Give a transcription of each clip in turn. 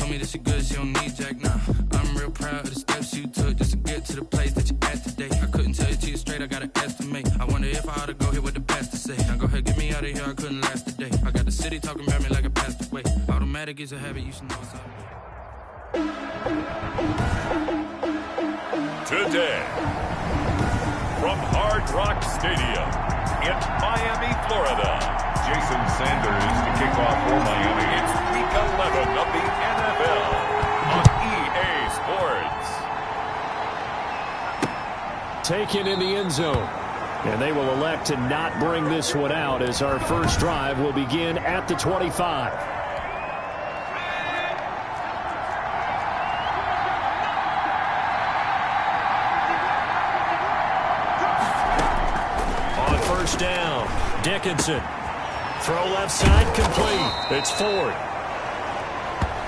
me that she good, she don't need Jack now. I'm real proud of the steps you took just to get to the place that you're at today. I couldn't tell you to you straight, I gotta estimate. I wonder if I ought to go here with the best to say. Now go ahead, get me out of here, I couldn't last a day. I got the city talking about me like I passed away. Automatic is a habit, you should know it's out. Today, from Hard Rock Stadium in Miami, Florida, Jason Sanders to kick off for Miami. It's Week 11 of the NFL on EA Sports. Taken in the end zone. And they will elect to not bring this one out as our first drive will begin at the 25. On first down, Dickinson. Throw left side, complete. It's Ford.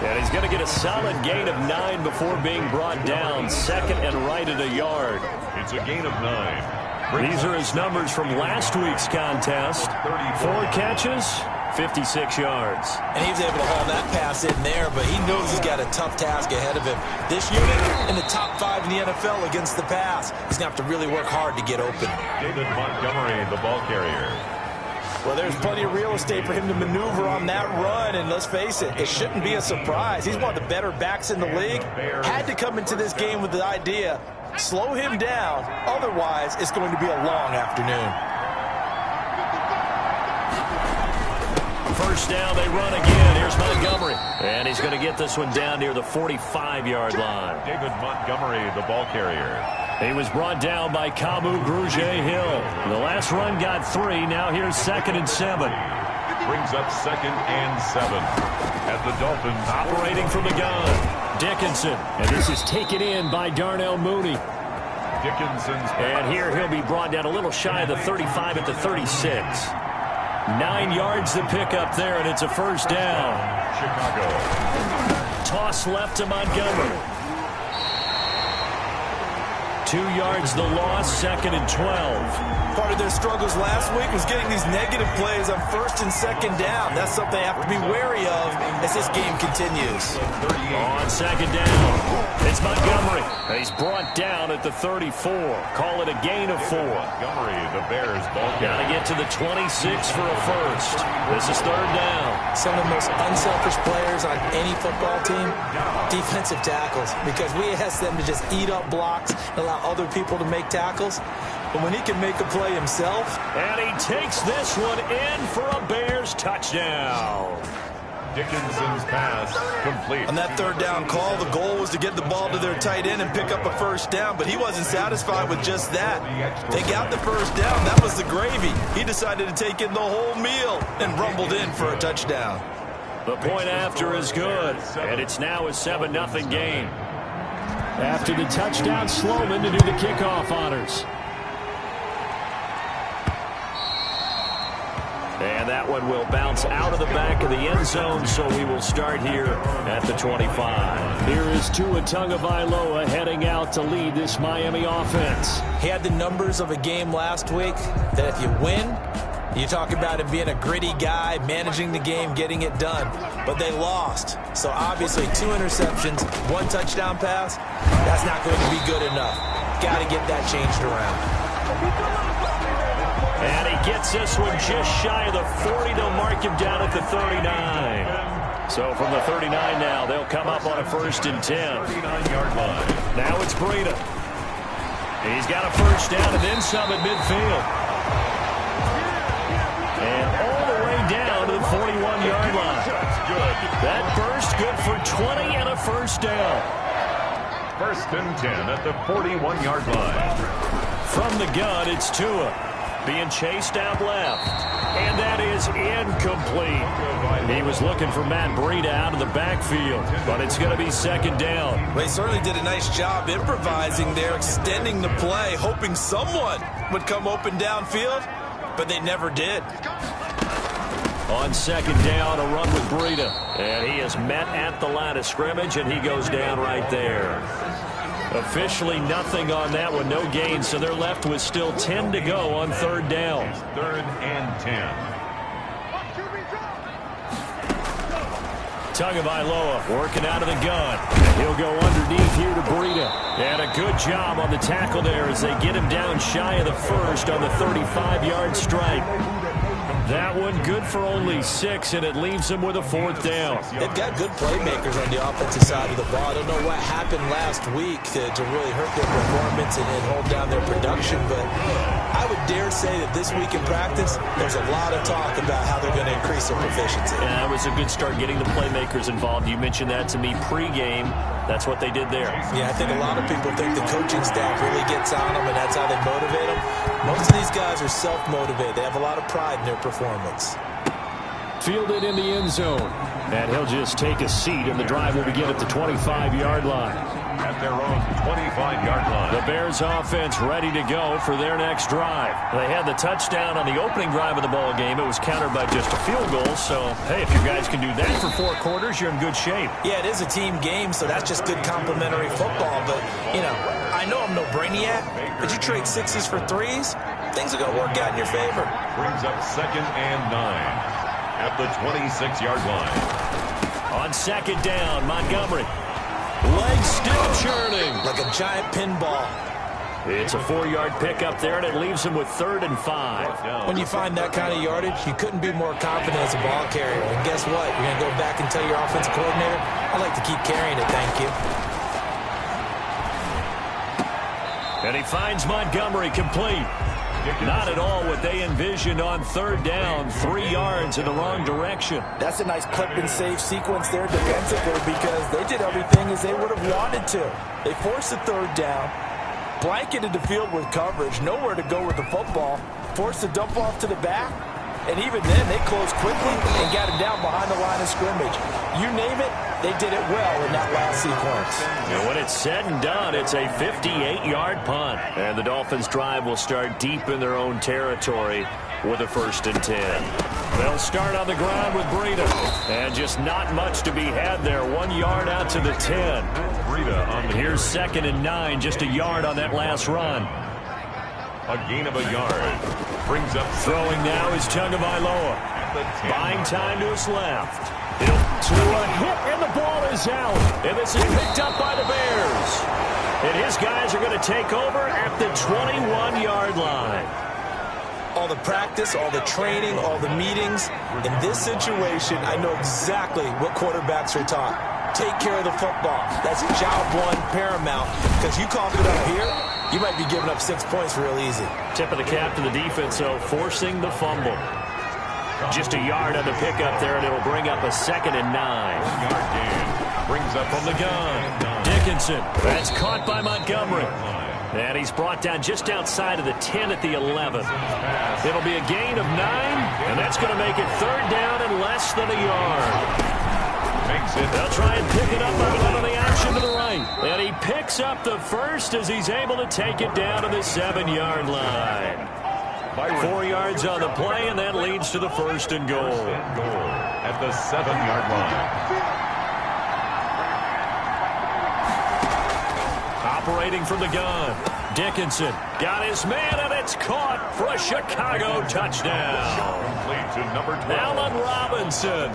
And he's going to get a solid gain of 9 before being brought down. Second and right at a yard. It's a gain of 9. These are his numbers from last week's contest. 4 catches, 56 yards. And he was able to haul that pass in there, but he knows he's got a tough task ahead of him. This unit in the top 5 in the NFL against the pass. He's going to have to really work hard to get open. David Montgomery, the ball carrier. Well, there's plenty of real estate for him to maneuver on that run, and let's face it, it shouldn't be a surprise. He's one of the better backs in the league. Had to come into this game with the idea, slow him down, otherwise it's going to be a long afternoon. First down, they run again. Here's Montgomery. And he's going to get this one down near the 45-yard line. David Montgomery, the ball carrier. He was brought down by Kamu Grugier-Hill. The last run got 3. Now here's 2nd and 7. Brings up 2nd and 7. At the Dolphins. Operating from the gun, Dickinson. And this is taken in by Darnell Mooney. Dickinson's. And here he'll be brought down a little shy of the 35 at the 36. 9 yards to pick up there, and it's a first down. Chicago. Toss left to Montgomery. 2 yards the loss, 2nd and 12. Part of their struggles last week was getting these negative plays on 1st and 2nd down. That's something they have to be wary of as this game continues. On 2nd down, it's Montgomery. He's brought down at the 34. Call it a gain of 4. Montgomery, the Bears ball. Got to get to the 26 for a first. This is 3rd down. Some of the most unselfish players on any football team, defensive tackles, because we ask them to just eat up blocks and allow other people to make tackles. But when he can make a play himself. And he takes this one in for a Bears touchdown. Dickinson's pass complete. On that 3rd down call, the goal was to get the ball to their tight end and pick up a first down, but he wasn't satisfied with just that. They got the first down. That was the gravy. He decided to take in the whole meal and rumbled in for a touchdown. The point after is good, and it's now a 7-0 game. After the touchdown, Sloman to do the kickoff honors. And that one will bounce out of the back of the end zone, so we will start here at the 25. Here is Tua Tagovailoa heading out to lead this Miami offense. He had the numbers of a game last week that if you win, you talk about him being a gritty guy, managing the game, getting it done. But they lost. So obviously 2 interceptions, 1 touchdown pass, that's not going to be good enough. Got to get that changed around. And he gets this one just shy of the 40. They'll mark him down at the 39. So from the 39 now, they'll come up on a 1st and 10. 39-yard line. Now it's Breida. He's got a first down and then some at midfield. And all the way down to the 41-yard line. That burst good for 20 and a first down. 1st and 10 at the 41-yard line. From the gun, it's Tua. Being chased out left. And that is incomplete. He was looking for Matt Breida out of the backfield, but it's going to be 2nd down. Well, he certainly did a nice job improvising there, extending the play, hoping someone would come open downfield, but they never did. On 2nd down, a run with Breida. And he is met at the line of scrimmage, and he goes down right there. Officially nothing on that one, no gain, so they're left with still 10 to go on 3rd down. 3rd and 10. Tagovailoa working out of the gun. He'll go underneath here to Breida. And a good job on the tackle there as they get him down shy of the first on the 35-yard stripe. That one good for only 6, and it leaves him with a 4th down. They've got good playmakers on the offensive side of the ball. I don't know what happened last week to really hurt their performance and hold down their production, but I would dare say that this week in practice, there's a lot of talk about how they're going to increase their proficiency. Yeah, it was a good start getting the playmakers involved. You mentioned that to me pregame. That's what they did there. Yeah, I think a lot of people think the coaching staff really gets on them, and that's how they motivate them. Most of these guys are self-motivated. They have a lot of pride in their performance. Fielded in the end zone. And he'll just take a seat, and the drive will begin at the 25-yard line. At their own 25-yard line. The Bears offense ready to go for their next drive. They had the touchdown on the opening drive of the ball game. It was countered by just a field goal. So, hey, if you guys can do that for 4 quarters, you're in good shape. Yeah, it is a team game, so that's just good complimentary football. But, you know, I know I'm no brainiac, but you trade 6s for 3s, things are going to work out in your favor. Brings up 2nd and 9 at the 26-yard line. On 2nd down, Montgomery. Legs still churning. Like a giant pinball. It's a 4-yard pickup there, and it leaves him with 3rd and 5. When you find that kind of yardage, you couldn't be more confident as a ball carrier. And guess what? You're going to go back and tell your offensive coordinator, I like to keep carrying it, thank you. And he finds Montgomery complete. Not at all what they envisioned on 3rd down. 3 yards in the wrong direction. That's a nice clip and save sequence there defensively because they did everything as they would have wanted to. They forced the 3rd down, blanketed the field with coverage, nowhere to go with the football, forced the dump off to the back, and even then they closed quickly and got him down behind the line of scrimmage. You name it, they did it well in that last sequence. And when it's said and done, it's a 58-yard punt. And the Dolphins' drive will start deep in their own territory with a 1st and 10. They'll start on the ground with Breida. And just not much to be had there. 1 yard out to the 10. Breida on the Here's 2nd and 9, just a yard on that last run. A gain of a yard. Brings up Throwing now is Tagovailoa. Buying time to his left. To a hit, and the ball is out. And this is picked up by the Bears. And his guys are going to take over at the 21-yard line. All the practice, all the training, all the meetings. In this situation, I know exactly what quarterbacks are taught. Take care of the football. That's job 1 paramount. Because you cough it up here, you might be giving up 6 points real easy. Tip of the cap to the defense, though, forcing the fumble. Just a yard on the pickup there, and it'll bring up a 2nd and 9. 1 yard gain. Brings up From the gun, Dickinson. That's caught by Montgomery. And he's brought down just outside of the 10 at the 11. It'll be a gain of 9, and that's going to make it 3rd down and less than a yard. makes it. They'll try and pick it up on the action to the right. And he picks up the first as he's able to take it down to the 7-yard line. 4 yards on the play, and that leads to the 1st and goal. At the 7-yard line. Operating from the gun, Dickinson got his man, and it's caught for a Chicago touchdown. Complete to number 12. Allen Robinson,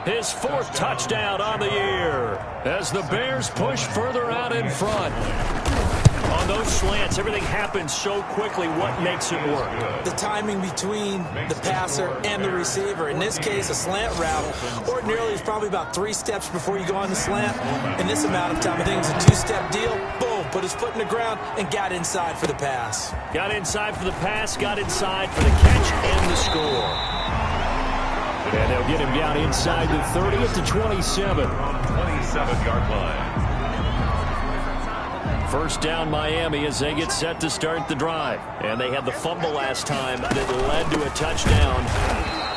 his 4th touchdown on the year as the Bears push further out in front. On those slants, everything happens so quickly. What makes it work? The timing between the passer and the receiver. In this case, a slant route ordinarily is probably about 3 steps before you go on the slant. In this amount of time, I think it's a 2-step deal. Boom, put his foot in the ground and got inside for the pass. Got inside for the pass, got inside for the catch and the score. And they'll get him down inside the 30 at the 27. 27-yard line. 1st down Miami as they get set to start the drive. And they had the fumble last time that led to a touchdown.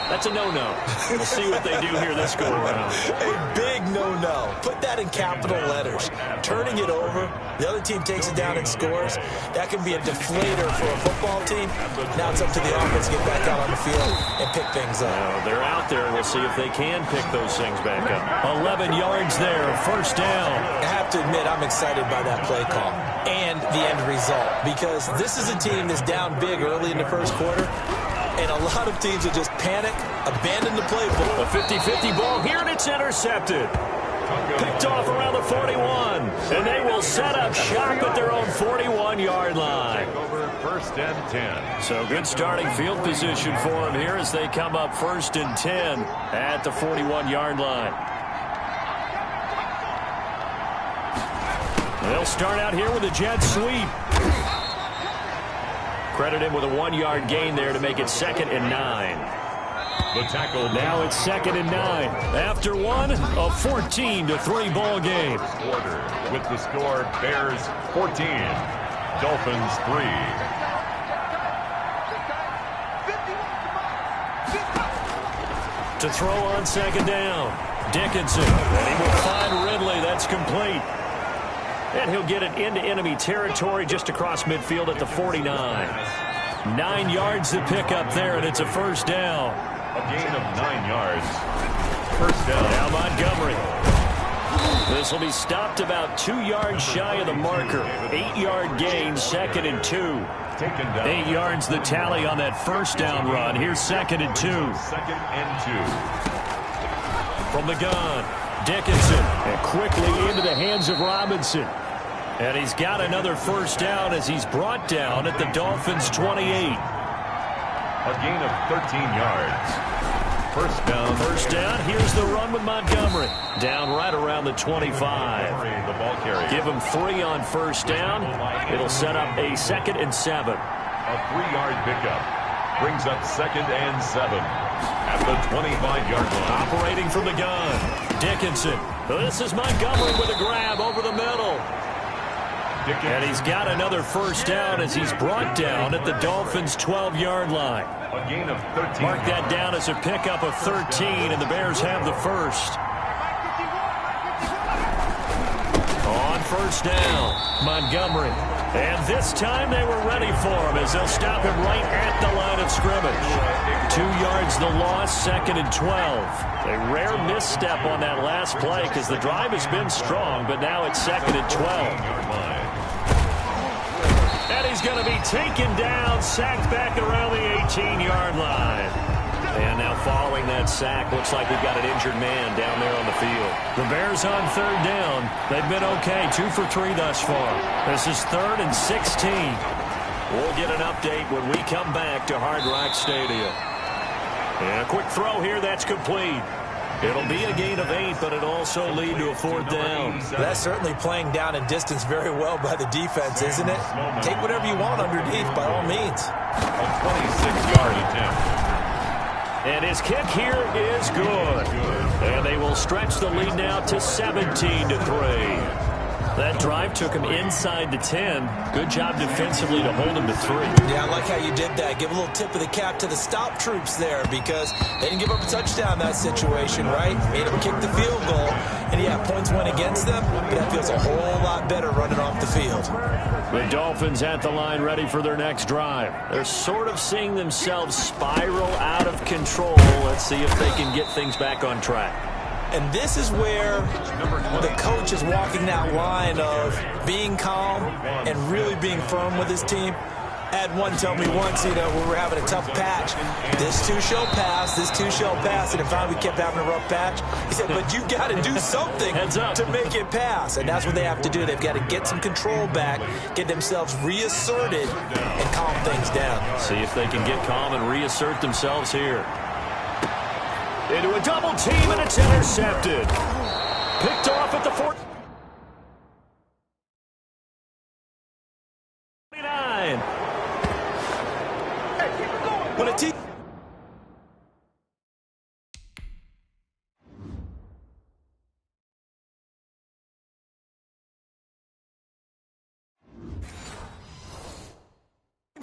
That's a no-no. We'll see what they do here this go-around. A big no-no. Put that in capital letters. Turning it over, the other team takes it down and scores. That can be a deflator for a football team. Now it's up to the offense to get back out on the field and pick things up. They're out there. We'll see if they can pick those things back up. 11 yards there, 1st down. I have to admit, I'm excited by that play call and the end result because this is a team that's down big early in the 1st quarter. And a lot of teams will just panic, abandon the playbook. A 50-50 ball here, and it's intercepted. Picked off around the 41, and they will set up shop at their own 41-yard line. Over first and 10. So good starting field position for them here as they come up first and 10 at the 41-yard line. They'll start out here with a jet sweep. Credit him with a 1-yard gain there to make it 2nd and 9. The tackle. Now it's 2nd and 9. After one, a 14-3 ball game. Quarter with the score Bears 14, Dolphins 3. To throw on 2nd down. Dickinson. And he will find Ridley. That's complete. And he'll get it into enemy territory just across midfield at the 49. 9 yards to pick up there, and it's a first down. A gain of 9 yards. First down. Now Montgomery. This will be stopped about 2 yards shy of the marker. 8-yard gain, 2nd and 2. Taken down. 8 yards the tally on that first down run. Here's 2nd and 2. 2nd and 2. From the gun, Dickinson. And quickly into the hands of Robinson. And he's got another first down as he's brought down at the Dolphins' 28. A gain of 13 yards. First down. First down. Here's the run with Montgomery. Down right around the 25. The ball carrier. Give him 3 on first down. It'll set up a 2nd and 7. A 3-yard pickup. Brings up 2nd and 7. At the 25-yard line. Operating from the gun. Dickinson. This is Montgomery with a grab over the middle. And he's got another first down as he's brought down at the Dolphins' 12-yard line. A gain of 13. Mark that down as a pickup of 13, and the Bears have the first. On first down, Montgomery. And this time they were ready for him as they'll stop him right at the line of scrimmage. 2 yards the loss, 2nd and 12. A rare misstep on that last play because the drive has been strong, but now it's 2nd and 12. And he's going to be taken down, sacked back around the 18-yard line. And now following that sack, looks like we've got an injured man down there on the field. The Bears on 3rd down. They've been okay, 2 for 3 thus far. This is 3rd and 16. We'll get an update when we come back to Hard Rock Stadium. And a quick throw here, that's complete. It'll be a gain of 8, but it'll also lead to a 4th down. That's certainly playing down in distance very well by the defense, isn't it? Take whatever you want underneath, by all means. A 26-yard attempt. And his kick here is good. And they will stretch the lead now to 17-3. That drive took him inside the 10. Good job defensively to hold him to 3. Yeah, I like how you did that. Give a little tip of the cap to the stop troops there because they didn't give up a touchdown in that situation, right? Made them kick the field goal. And, yeah, points went against them, but that feels a whole lot better running off the field. The Dolphins at the line ready for their next drive. They're sort of seeing themselves spiral out of control. Let's see if they can get things back on track. And this is where the coach is walking that line of being calm and really being firm with his team. I had one tell me once, we were having a tough patch. This too shall pass, this too shall pass. And finally we kept having a rough patch. He said, but you got to do something to make it pass. And that's what they have to do. They've got to get some control back, get themselves reasserted, and calm things down. See if they can get calm and reassert themselves here. Into a double team, and it's intercepted. Picked off at the 49. When a team...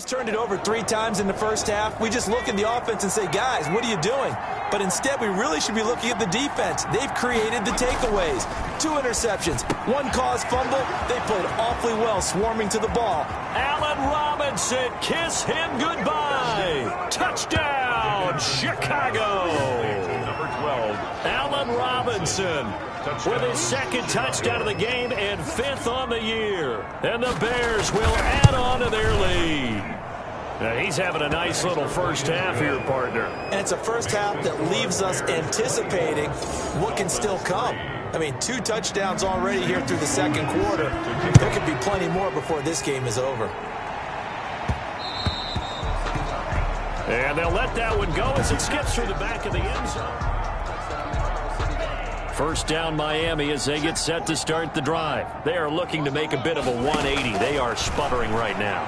turned it over 3 times in the first half, we just look at the offense and say, guys, what are you doing? But instead, we really should be looking at the defense. They've created the takeaways. 2 interceptions, 1 caused fumble. They played awfully well, swarming to the ball. Allen Robinson, kiss him goodbye. Touchdown, Chicago. Number 12. Allen Robinson with his 2nd touchdown of the game and 5th on the year. And the Bears will add on to their lead. He's having a nice little first half here, partner. And it's a first half that leaves us anticipating what can still come. I mean, 2 touchdowns already here through the second quarter. There could be plenty more before this game is over. And they'll let that one go as it skips through the back of the end zone. First down, Miami, as they get set to start the drive. They are looking to make a bit of a 180. They are sputtering right now.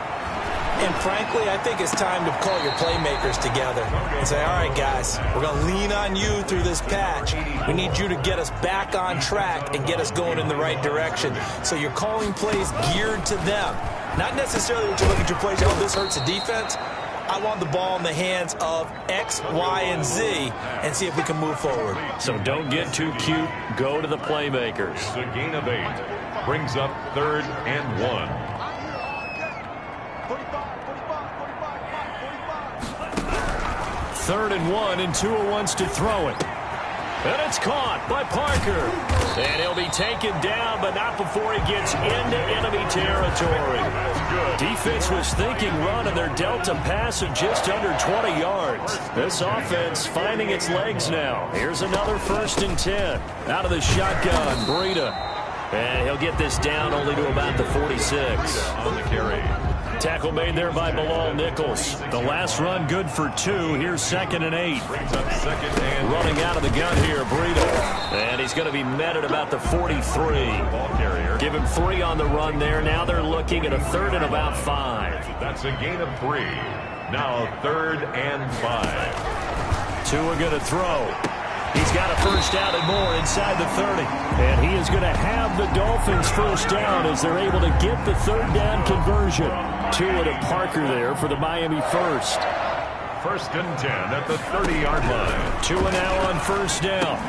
And frankly, I think it's time to call your playmakers together and say, all right, guys, we're going to lean on you through this patch. We need you to get us back on track and get us going in the right direction. So you're calling plays geared to them. Not necessarily what you look at your plays, oh, this hurts the defense. I want the ball in the hands of X, Y, and Z and see if we can move forward. So don't get too cute. Go to the playmakers. It's a gain of 8. Brings up 3rd and 1. 3rd and 1, and Tua wants to throw it. And it's caught by Parker. And he'll be taken down, but not before he gets into enemy territory. Defense was thinking run, and they're dealt a pass of just under 20 yards. This offense finding its legs now. Here's another 1st and 10. Out of the shotgun, Breida. And he'll get this down only to about the 46. On the carry. Tackle made there by Bilal Nichols. The last run good for 2. Here's 2nd and 8. Brings up 2nd and Running out of the gun here, Breida. And he's going to be met at about the 43. ball carrier. Give him 3 on the run there. Now they're looking at a 3rd and about 5. That's a gain of 3. Now 3rd and 5. Tua going to throw. He's got a first down and more inside the 30. And he is going to have the Dolphins first down as they're able to get the 3rd down conversion. Tua to Parker there for the Miami first. 1st and 10 at the 30-yard line. Tua now on first down.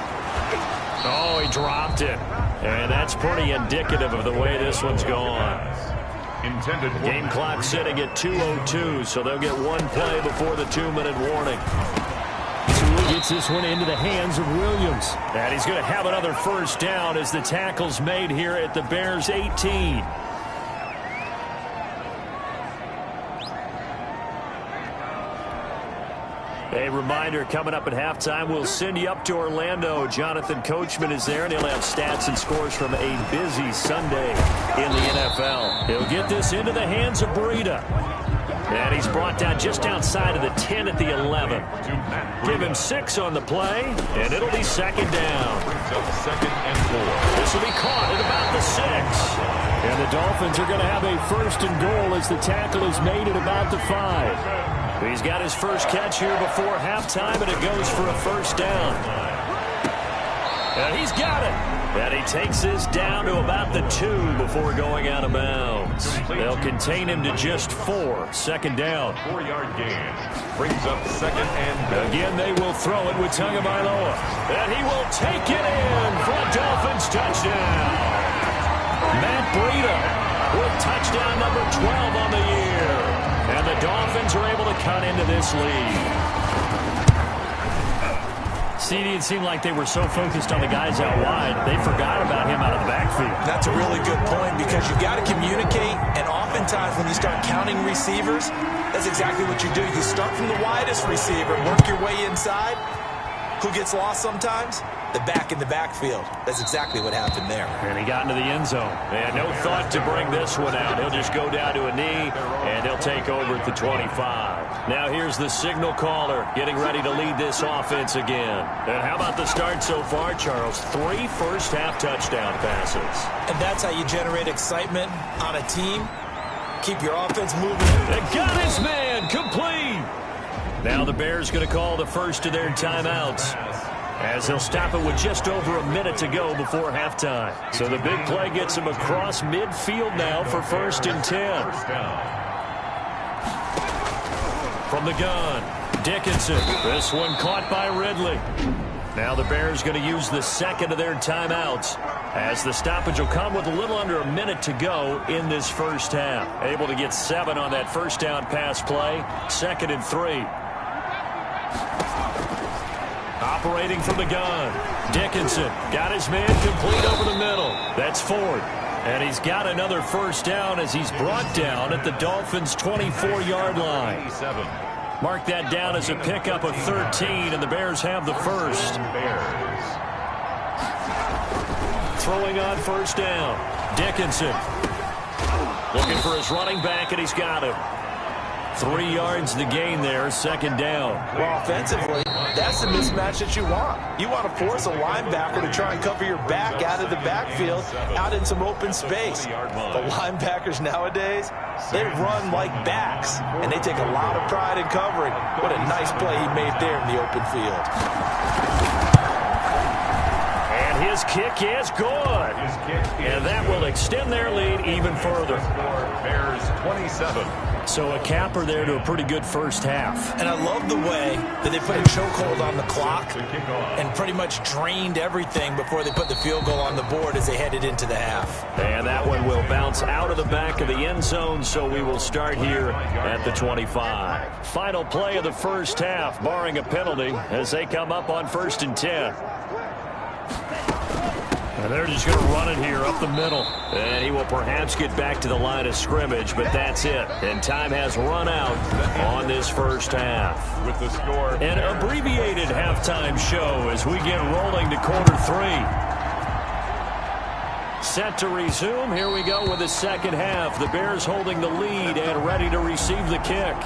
Oh, he dropped it. And that's pretty indicative of the way this one's gone. Intended Game clock sitting at 2:02, so they'll get 1 play before the 2-minute warning. Tua gets this one into the hands of Williams. And he's going to have another first down as the tackle's made here at the Bears' 18. A reminder, coming up at halftime, we'll send you up to Orlando. Jonathan Coachman is there, and he'll have stats and scores from a busy Sunday in the NFL. He'll get this into the hands of Breida. And he's brought down just outside of the 10 at the 11. Give him 6 on the play, and it'll be 2nd down. 2nd and 4. This will be caught at about the 6. And the Dolphins are going to have a 1st and goal as the tackle is made at about the 5. He's got his first catch here before halftime, and it goes for a first down. And he's got it. And he takes this down to about the 2 before going out of bounds. They'll contain him to just 4. 2nd down. 4-yard gain. Brings up 2nd and Again, they will throw it with Tagovailoa. And he will take it in for a Dolphins touchdown. Matt Breida with touchdown number 12 on the year. And the Dolphins are able to cut into this lead. CD, it seemed like they were so focused on the guys out wide, they forgot about him out of the backfield. That's a really good point because you've got to communicate, and oftentimes when you start counting receivers, that's exactly what you do. You start from the widest receiver, work your way inside. Who gets lost sometimes? The back in the backfield. That's exactly what happened there. And he got into the end zone. They had no thought to bring this one out. He'll just go down to a knee, and he'll take over at the 25. Now here's the signal caller getting ready to lead this offense again. And how about the start so far, Charles? 3 first-half touchdown passes. And that's how you generate excitement on a team. Keep your offense moving. They got his man complete. Now the Bears going to call the first of their timeouts, as they'll stop it with just over a minute to go before halftime. So the big play gets him across midfield now for 1st and 10. From the gun, Dickinson. This one caught by Ridley. Now the Bears going to use the second of their timeouts, as the stoppage will come with a little under a minute to go in this first half. Able to get 7 on that first down pass play. 2nd and 3. Operating from the gun, Dickinson got his man complete over the middle. That's Ford. And he's got another first down as he's brought down at the Dolphins' 24-yard line. Mark that down as a pickup of 13, and the Bears have the first. Throwing on first down. Dickinson looking for his running back, and he's got him. 3 yards the gain there, second down. Well, offensively, that's the mismatch that you want. You want to force a linebacker to try and cover your back out of the backfield, out in some open space. The linebackers nowadays, they run like backs, and they take a lot of pride in covering. What a nice play he made there in the open field. And his kick is good. And that will extend their lead even further. Bears 27. So a capper there to a pretty good first half. And I love the way that they put a chokehold on the clock and pretty much drained everything before they put the field goal on the board as they headed into the half. And that one will bounce out of the back of the end zone, so we will start here at the 25. Final play of the first half, barring a penalty, as they come up on 1st and 10. And they're just going to run it here up the middle. And he will perhaps get back to the line of scrimmage, but that's it. And time has run out on this first half. With the score, an abbreviated halftime show as we get rolling to quarter 3. Set to resume. Here we go with the second half. The Bears holding the lead and ready to receive the kick.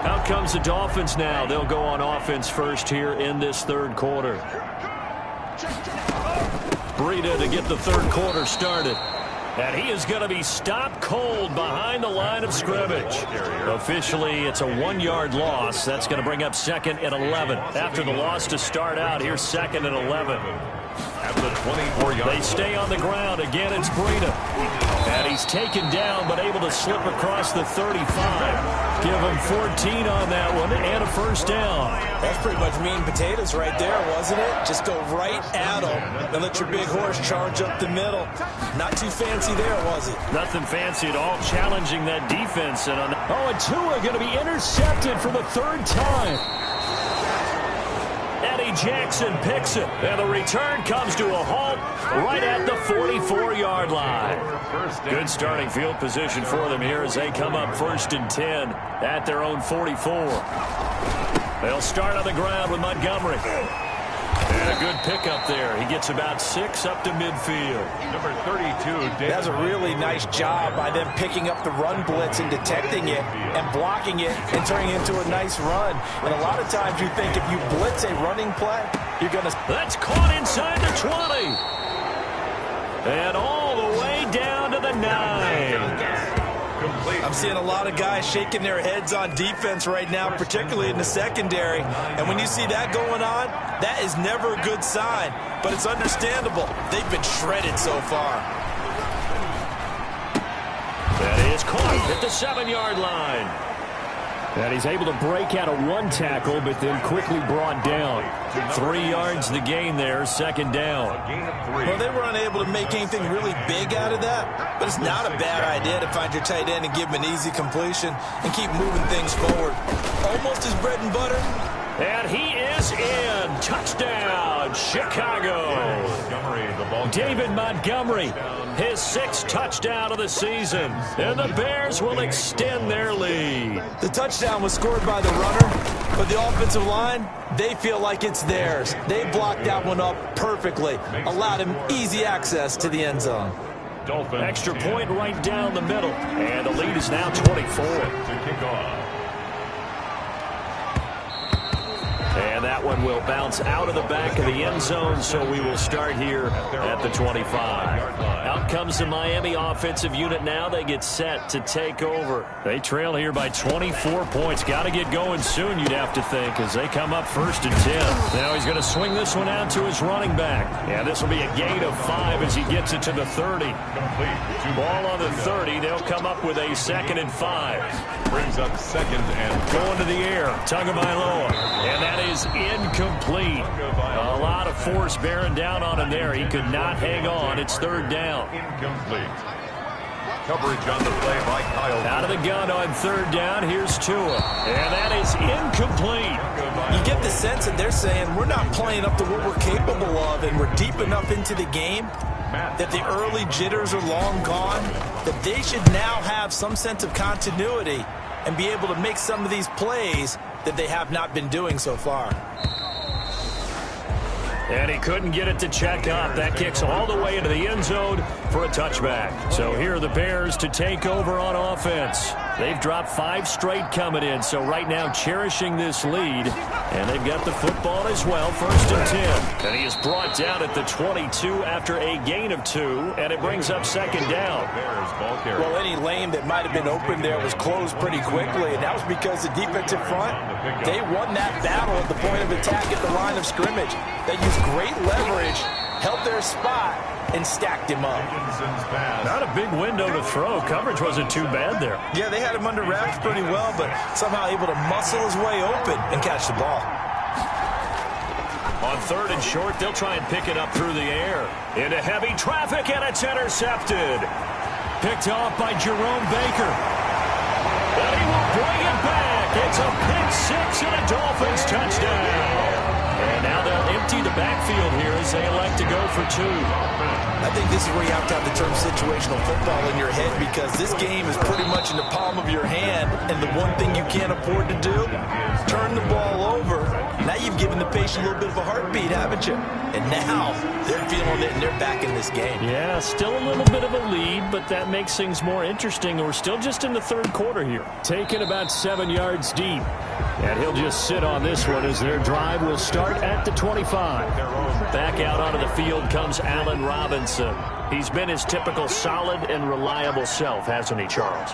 Out comes the Dolphins now. They'll go on offense first here in this third quarter. Breida to get the third quarter started. And he is going to be stopped cold behind the line of scrimmage. Officially, it's a 1-yard loss. That's going to bring up 2nd and 11. After the loss to start out, here's 2nd and 11. At the 24-yard they stay on the ground. Again, it's Breida. And he's taken down, but able to slip across the 35. Give him 14 on that one and a first down. That's pretty much meat and potatoes right there, wasn't it? Just go right at him and let your big horse charge up the middle. Not too fancy there, was it? Nothing fancy at all, challenging that defense. And and Tua going to be intercepted for the 3rd time. Eddie Jackson picks it, and the return comes to a halt right at the 44-yard line. Good starting field position for them here as they come up 1st and 10 at their own 44. They'll start on the ground with Montgomery. And a good pickup there. He gets about 6 up to midfield. Number 32. That's a really nice job by them picking up the run blitz and detecting it and blocking it and turning it into a nice run. And a lot of times you think if you blitz a running play, you're going to... That's caught inside the 20. And all the way down to the 9. I'm seeing a lot of guys shaking their heads on defense right now, particularly in the secondary. And when you see that going on, that is never a good sign. But it's understandable. They've been shredded so far. That is caught at the 7-yard line. And he's able to break out of 1 tackle, but then quickly brought down. 3 yards the gain there, 2nd down. Well, they were unable to make anything really big out of that, but it's not a bad idea to find your tight end and give him an easy completion and keep moving things forward. Almost his bread and butter. And he is in. Touchdown, Chicago. David Montgomery, his 6th touchdown of the season. And the Bears will extend their lead. The touchdown was scored by the runner, but the offensive line, they feel like it's theirs. They blocked that one up perfectly, allowed him easy access to the end zone. Extra point right down the middle. And the lead is now 24. To kick off. And that one will bounce out of the back of the end zone, so we will start here at the 25. Out comes the Miami offensive unit now. They get set to take over. They trail here by 24 points. Got to get going soon, you'd have to think, as they come up 1st and 10. Now he's going to swing this one out to his running back. Yeah, this will be a gain of 5 as he gets it to the 30. Ball on the 30. They'll come up with a 2nd and 5. Brings up 2nd and going to the air. Tagovailoa. And that is incomplete. A lot of force bearing down on him there. He could not hang on. It's 3rd down. Incomplete. Coverage on the play by Kyle. Out of the gun on third down. Here's Tua. And that is incomplete. You get the sense that they're saying we're not playing up to what we're capable of, and we're deep enough into the game that the early jitters are long gone, that they should now have some sense of continuity and be able to make some of these plays that they have not been doing so far. And he couldn't get it to check up. That kicks all the way into the end zone for a touchback. So here are the Bears to take over on offense. They've dropped 5 straight coming in, so right now cherishing this lead. And they've got the football as well, 1st and 10. And he is brought down at the 22 after a gain of 2, and it brings up 2nd down. Well, any lane that might have been open there was closed pretty quickly, and that was because the defensive front, they won that battle at the point of attack at the line of scrimmage. They used great leverage, held their spot, and stacked him up. Not a big window to throw. Coverage wasn't too bad there. Yeah, they had him under wraps pretty well, but somehow able to muscle his way open and catch the ball. On 3rd and short, they'll try and pick it up through the air. Into heavy traffic, and it's intercepted. Picked off by Jerome Baker. And he will bring it back. It's a pick 6 and a Dolphins touchdown. And now they'll empty the backfield here as they elect to go for 2. I think this is where you have to have the term situational football in your head, because this game is pretty much in the palm of your hand, and the one thing you can't afford to do, turn the ball over. Now you've given the patient a little bit of a heartbeat, haven't you? And now they're feeling it, and they're back in this game. Yeah, still a little bit of a lead, but that makes things more interesting. We're still just in the 3rd quarter here. Taken about 7 yards deep. And he'll just sit on this one as their drive will start at the 25. Back out onto the field comes Allen Robinson. He's been his typical solid and reliable self, hasn't he, Charles?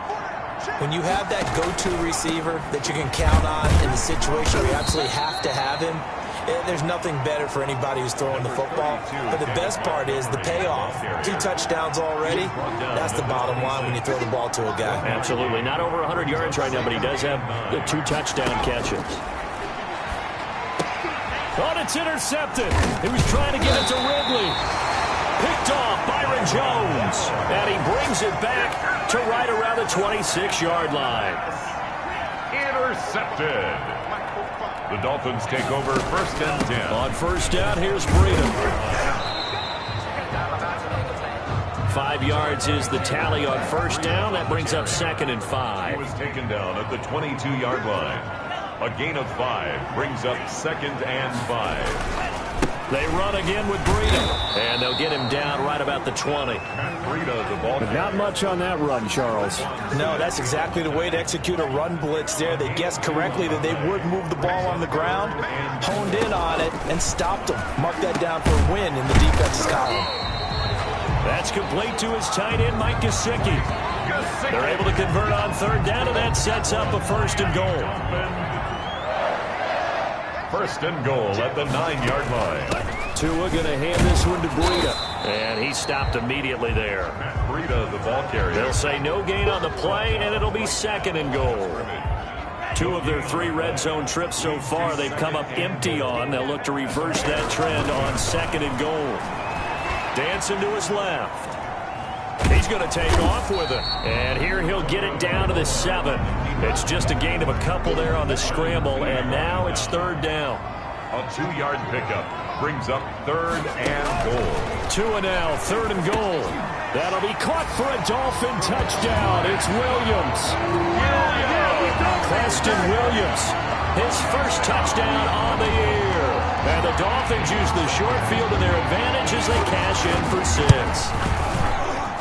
When you have that go-to receiver that you can count on in the situation where you absolutely have to have him, there's nothing better for anybody who's throwing the football. But the best part is the payoff. 2 touchdowns already. That's the bottom line when you throw the ball to a guy. Absolutely. Not over 100 yards right now, but he does have the 2 touchdown catches. Oh, it's intercepted. He was trying to get it to Ridley. Picked off Byron Jones. And he brings it back to right around the 26-yard line. Intercepted. The Dolphins take over 1st and 10. On 1st down, here's Breida. 5 yards is the tally on 1st down. That brings up 2nd and 5. He was taken down at the 22-yard line. A gain of 5 brings up 2nd and 5. They run again with Breida. And they'll get him down right about the 20. Breida, the ball. Not much on that run, Charles. No, that's exactly the way to execute a run blitz there. They guessed correctly that they would move the ball on the ground, honed in on it, and stopped them. Mark that down for a win in the defense's column. That's complete to his tight end, Mike Gesicki. They're able to convert on 3rd down, and that sets up a 1st and goal. 1st and goal at the 9-yard line. Tua going to hand this one to Breida. And he stopped immediately there. Breida, the ball carrier. They'll say no gain on the play, and it'll be 2nd and goal. 2 of their 3 red zone trips so far they've come up empty on. They'll look to reverse that trend on 2nd and goal. Dancing to his left. He's going to take off with it. And here he'll get it down to the 7. It's just a gain of a couple there on the scramble, and now it's 3rd down. A 2-yard pickup brings up 3rd and goal. 2 now, 3rd and goal. That'll be caught for a Dolphin touchdown. It's Williams. Preston Williams, his 1st touchdown on the year. And the Dolphins use the short field to their advantage as they cash in for 6.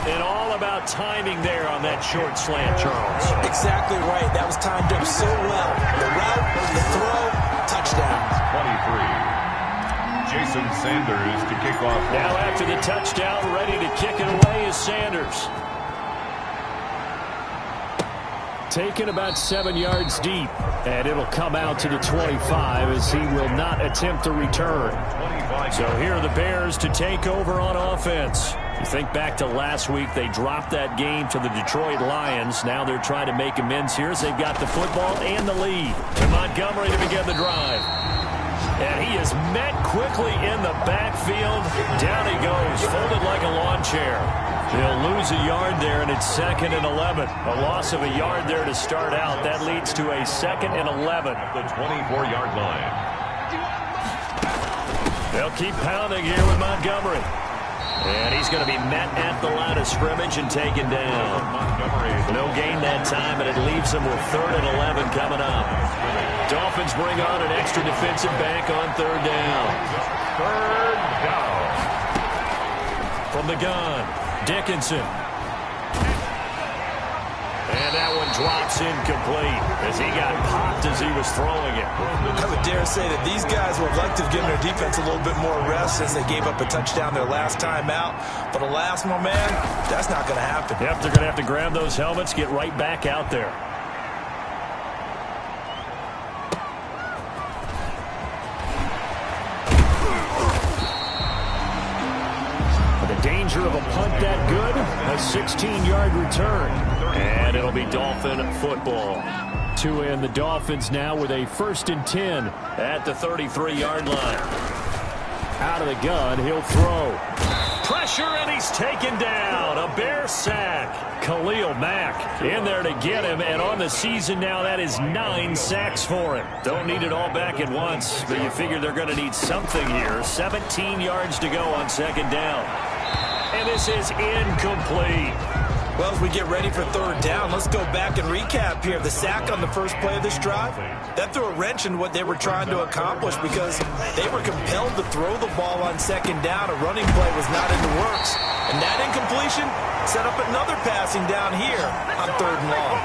And all about timing there on that short slant, Charles. Exactly right. That was timed up so well. The route, the throw, touchdown. 23. Jason Sanders to kick off. Now after the touchdown, ready to kick it away is Sanders. Taken about 7 yards deep. And it'll come out to the 25 as he will not attempt to return. So here are the Bears to take over on offense. You think back to last week, they dropped that game to the Detroit Lions. Now they're trying to make amends here as they've got the football and the lead. To Montgomery to begin the drive. And he is met quickly in the backfield. Down he goes, folded like a lawn chair. They'll lose a yard there, and it's 2nd and 11. A loss of a yard there to start out. That leads to a 2nd and 11. The 24-yard line. They'll keep pounding here with Montgomery. And he's going to be met at the line of scrimmage and taken down. No gain that time, and it leaves them with 3rd and 11 coming up. Dolphins bring on an extra defensive back on 3rd down. 3rd down. From the gun, Dickinson. And that one drops incomplete as he got popped as he was throwing it. I would dare say that these guys would like to have given their defense a little bit more rest since they gave up a touchdown their last time out. But the last one, man, that's not going to happen. Yep, they're going to have to grab those helmets, get right back out there. Danger of a punt that good, a 16-yard return. And it'll be Dolphin football. To end the Dolphins now with a 1st and 10 at the 33-yard line. Out of the gun, he'll throw. Pressure, and he's taken down. A Bear sack. Khalil Mack in there to get him, and on the season now, that is 9 sacks for him. Don't need it all back at once, but you figure they're going to need something here. 17 yards to go on 2nd down. And this is incomplete. Well, as we get ready for 3rd down, let's go back and recap here. The sack on the first play of this drive, that threw a wrench in what they were trying to accomplish because they were compelled to throw the ball on 2nd down. A running play was not in the works. And that incompletion set up another passing down here on 3rd and long.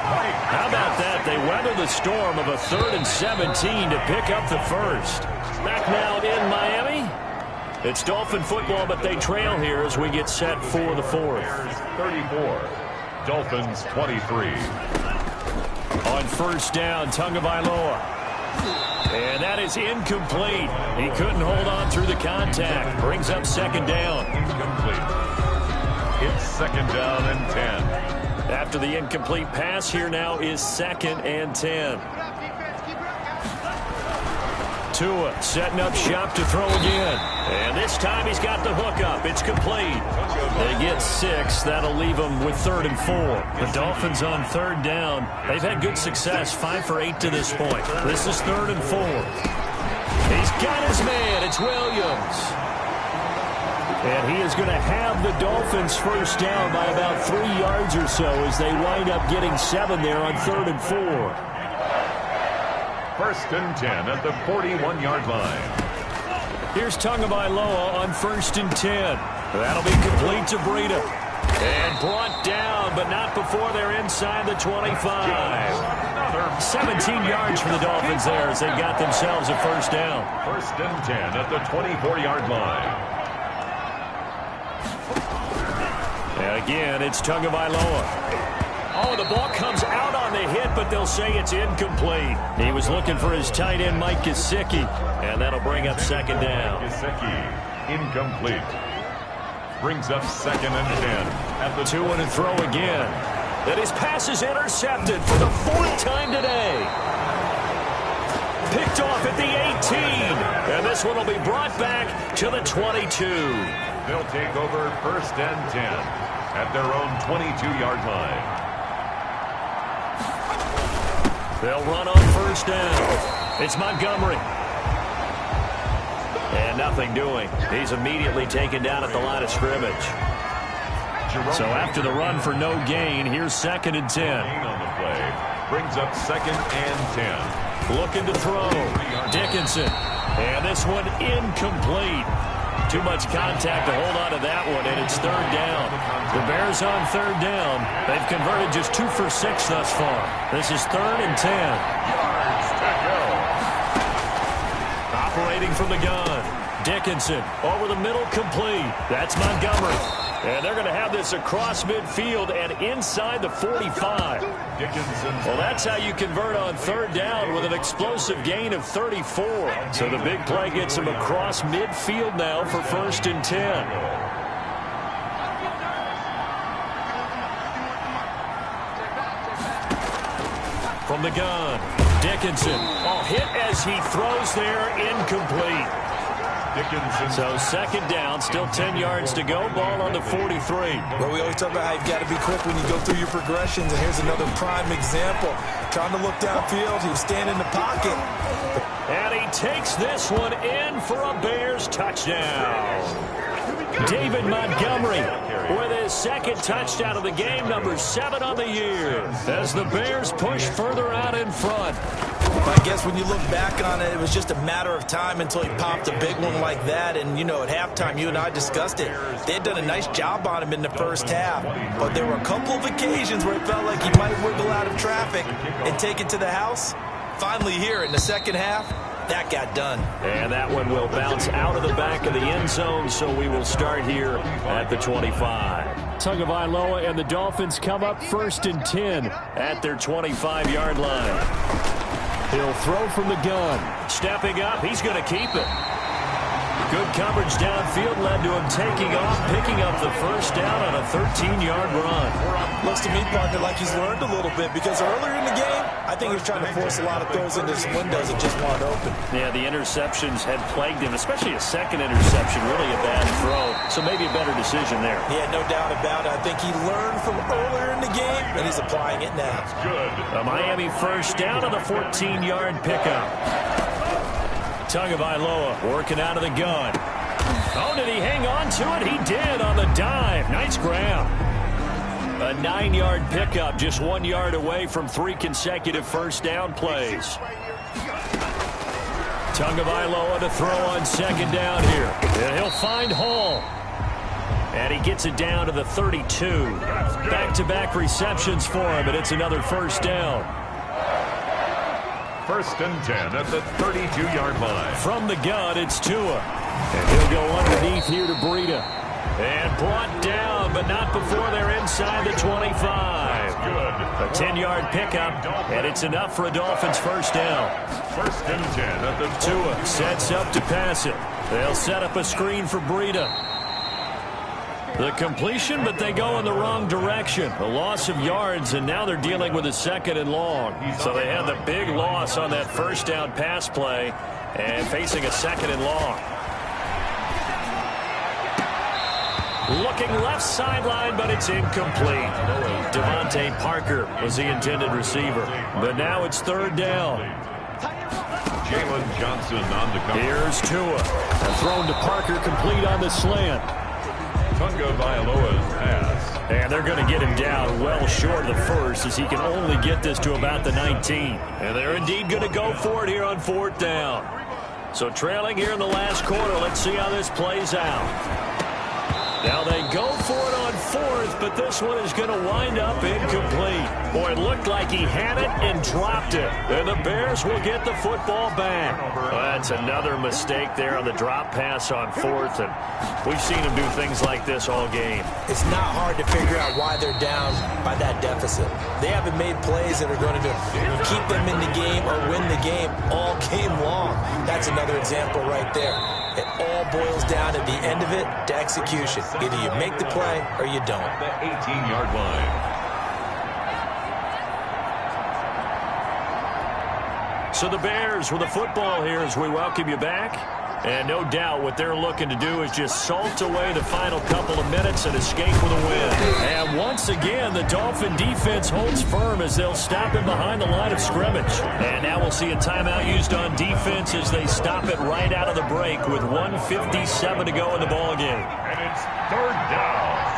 How about that? They weather the storm of a 3rd and 17 to pick up the first. Back now in Miami. It's Dolphin football, but they trail here as we get set for the 4th. 34. Dolphins 23. On 1st down, Tagovailoa. And that is incomplete. He couldn't hold on through the contact. Brings up 2nd down. Incomplete. It's 2nd down and 10. After the incomplete pass, here now is 2nd and 10. Tua setting up shop to throw again. And this time he's got the hook up. It's complete. They get 6. That'll leave them with 3rd and 4. The Dolphins on 3rd down. They've had good success. 5 for 8 to this point. This is 3rd and 4. He's got his man. It's Williams. And he is going to have the Dolphins first down by about 3 yards or so as they wind up getting 7 there on 3rd and 4. 1st and 10 at the 41-yard line. Here's Tagovailoa on 1st and 10. That'll be complete to Breida. And brought down, but not before they're inside the 25. 17 yards for the Dolphins there as they got themselves a first down. 1st and 10 at the 24-yard line. And again, it's Tagovailoa. Oh, the ball comes out on the hit, but they'll say it's incomplete. He was looking for his tight end, Mike Gesicki, and that'll bring up 2nd down. Gesicki, incomplete. Brings up 2nd and 10. At the 2 and throw again. And his pass is intercepted for the 4th time today. Picked off at the 18. And this one will be brought back to the 22. They'll take over 1st and 10 at their own 22-yard line. They'll run on 1st down. It's Montgomery. And nothing doing. He's immediately taken down at the line of scrimmage. So after the run for no gain, here's 2nd and 10. On the play. Brings up 2nd and 10. Looking to throw. Dickinson. And this one incomplete. Too much contact to hold on to that one, and it's 3rd down. The Bears on 3rd down. They've converted just 2 for 6 thus far. This is 3rd and 10. Yards to go. Operating from the gun. Dickinson over the middle, complete. That's Montgomery. And they're going to have this across midfield and inside the 45. Well, that's how you convert on 3rd down with an explosive gain of 34. So the big play gets them across midfield now for 1st and 10. From the gun, Dickinson. Oh, hit as he throws there, incomplete. Dickinson. So second down, still 10 yards to go. Ball on the 43. Well, we always talk about how you've got to be quick when you go through your progressions, and here's another prime example. Trying to look downfield, he was standing in the pocket. And he takes this one in for a Bears touchdown. David Montgomery with his second touchdown of the game, number 7 on the year, as the Bears push further out in front. I guess when you look back on it, it was just a matter of time until he popped a big one like that. And, you know, at halftime, you and I discussed it. They had done a nice job on him in the first half. But there were a couple of occasions where it felt like he might wiggle out of traffic and take it to the house. Finally here in the second half, that got done. And that one will bounce out of the back of the end zone, so we will start here at the 25. Tagovailoa and the Dolphins come up 1st and 10 at their 25-yard line. He'll throw from the gun. Stepping up, he's going to keep it. Good coverage downfield led to him taking off, picking up the first down on a 13-yard run. Looks to me, partner, like he's learned a little bit, because earlier in the game, I think he was trying to force a lot of throws into some windows and just wanted open. Yeah, the interceptions had plagued him, especially a second interception, really a bad throw. So maybe a better decision there. Yeah, no doubt about it. I think he learned from earlier in the game, and he's applying it now. Good. A Miami first down on the 14-yard pickup. Tagovailoa working out of the gun. Oh, did he hang on to it? He did on the dive. Nice grab. A 9-yard pickup, just 1 yard away from 3 consecutive first down plays. Tagovailoa to throw on second down here. And he'll find Hall. And he gets it down to the 32. Back-to-back receptions for him, and it's another first down. 1st and 10 at the 32-yard line. From the gun, it's Tua. And he'll go underneath here to Breida. And brought down, but not before they're inside the 25. Good. A 10-yard pickup, and it's enough for a Dolphins first down. 1st and 10 at the Tua sets up to pass it. They'll set up a screen for Breida. The completion, but they go in the wrong direction. A loss of yards, and now they're dealing with a 2nd and long. So they had the big loss on that first down pass play and facing a 2nd and long. Looking left sideline, but it's incomplete. Devontae Parker was the intended receiver. But now it's 3rd down. Jalen Johnson on the cover. Here's Tua. And thrown to Parker, complete on the slant. Tagovailoa's pass. And they're going to get him down well short of the first, as he can only get this to about the 19. And they're indeed going to go for it here on 4th down. So trailing here in the last quarter, let's see how this plays out. Now they go for it on 4th, but this one is going to wind up incomplete. Boy, it looked like he had it and dropped it. And the Bears will get the football back. Well, that's another mistake there on the drop pass on 4th, and we've seen him do things like this all game. It's not hard to figure out why they're down by that deficit. They haven't made plays that are going to keep them in the game or win the game all game long. That's another example right there. It all boils down at the end of it to execution. Either you make the play or you don't. The 18-yard line. So the Bears with the football here as we welcome you back. And no doubt what they're looking to do is just salt away the final couple of minutes and escape with a win. And once again, the Dolphin defense holds firm as they'll stop him behind the line of scrimmage. And now we'll see a timeout used on defense as they stop it right out of the break with 1:57 to go in the ballgame. And it's 3rd down.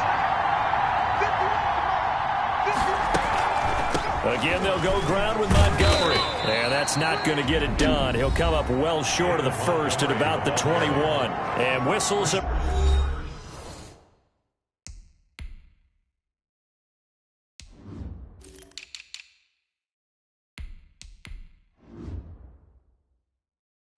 Again, they'll go ground with Montgomery. And that's not going to get it done. He'll come up well short of the first at about the 21. And whistles up.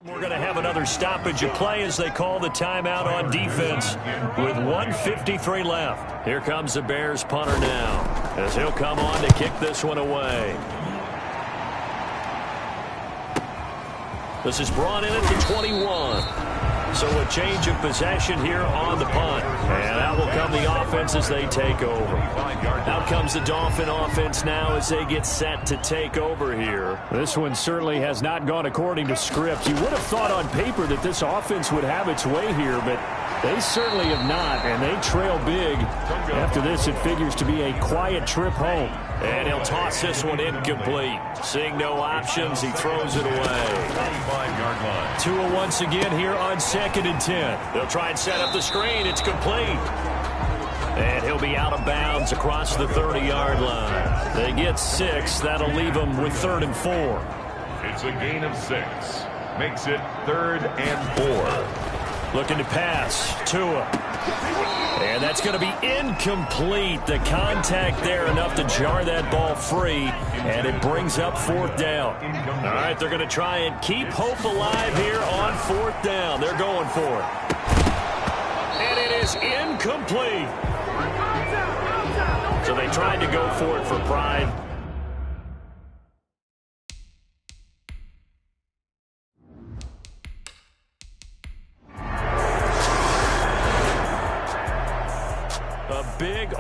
We're going to have another stoppage of play as they call the timeout on defense with 1:53 left. Here comes the Bears punter now as he'll come on to kick this one away. This is brought in at the 21. So a change of possession here on the punt. And that will come the offense as they take over. Out comes the Dolphin offense now as they get set to take over here. This one certainly has not gone according to script. You would have thought on paper that this offense would have its way here, but they certainly have not, and they trail big. After this, it figures to be a quiet trip home. And he'll toss this one incomplete. Seeing no options, he throws it away. 25-yard line. Tua once again here on 2nd and 10. They'll try and set up the screen. It's complete. And he'll be out of bounds across the 30-yard line. They get 6. That'll leave them with 3rd and 4. It's a gain of 6. Makes it 3rd and 4. Looking to pass. Tua. And that's going to be incomplete. The contact there enough to jar that ball free. And it brings up 4th down. All right, they're going to try and keep hope alive here on 4th down. They're going for it. And it is incomplete. So they tried to go for it for pride. A big